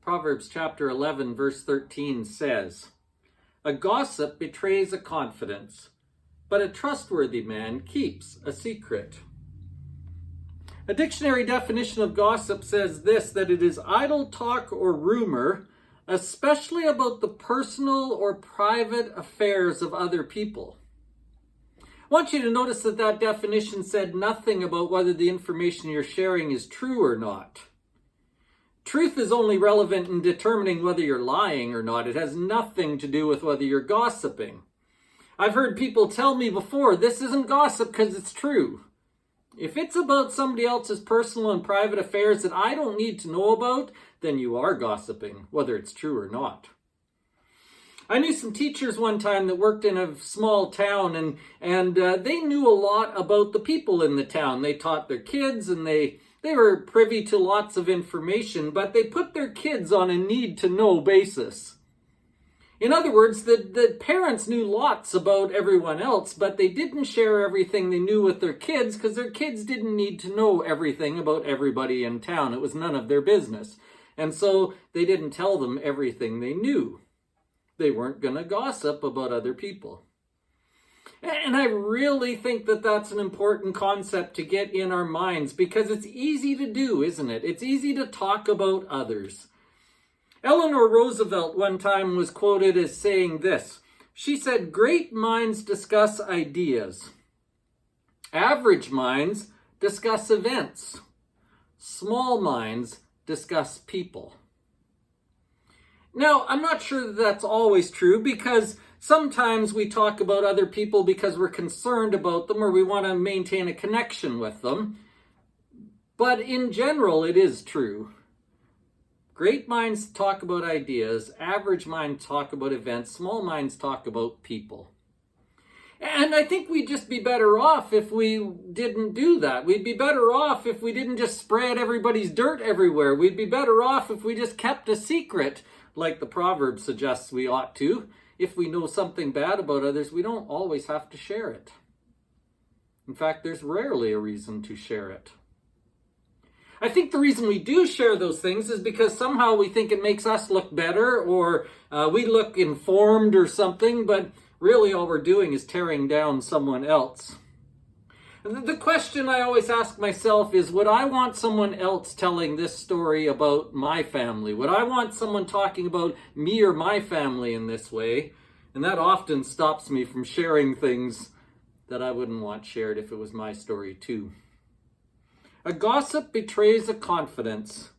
Proverbs chapter 11, verse 13 says, "A gossip betrays a confidence, but a trustworthy man keeps a secret." A dictionary definition of gossip says this, that it is idle talk or rumor, especially about the personal or private affairs of other people. I want you to notice that that definition said nothing about whether the information you're sharing is true or not. Truth is only relevant in determining whether you're lying or not. It has nothing to do with whether you're gossiping. I've heard people tell me before, this isn't gossip because it's true. If it's about somebody else's personal and private affairs that I don't need to know about, then you are gossiping, whether it's true or not. I knew some teachers one time that worked in a small town, and they knew a lot about the people in the town. They taught their kids, and they were privy to lots of information, but they put their kids on a need-to-know basis. In other words, the parents knew lots about everyone else, but they didn't share everything they knew with their kids because their kids didn't need to know everything about everybody in town. It was none of their business. And so they didn't tell them everything they knew. They weren't going to gossip about other people. And I really think that that's an important concept to get in our minds because it's easy to do, isn't it? It's easy to talk about others. Eleanor Roosevelt one time was quoted as saying this. She said, "Great minds discuss ideas. Average minds discuss events. Small minds discuss people." Now, I'm not sure that that's always true because sometimes we talk about other people because we're concerned about them or we want to maintain a connection with them. But in general, it is true. Great minds talk about ideas, average minds talk about events, small minds talk about people. And I think we'd just be better off if we didn't do that. We'd be better off if we didn't just spread everybody's dirt everywhere. We'd be better off if we just kept a secret, like the Proverbs suggests we ought to. If we know something bad about others, we don't always have to share it. In fact, there's rarely a reason to share it. I think the reason we do share those things is because somehow we think it makes us look better or we look informed or something, but really all we're doing is tearing down someone else. The question I always ask myself is, would I want someone else telling this story about my family? Would I want someone talking about me or my family in this way? And that often stops me from sharing things that I wouldn't want shared if it was my story too. A gossip betrays a confidence,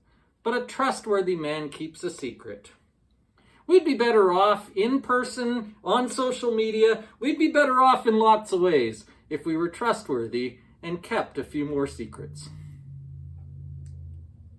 but a trustworthy man keeps a secret. We'd be better off in person, on social media. We'd be better off in lots of ways if we were trustworthy and kept a few more secrets.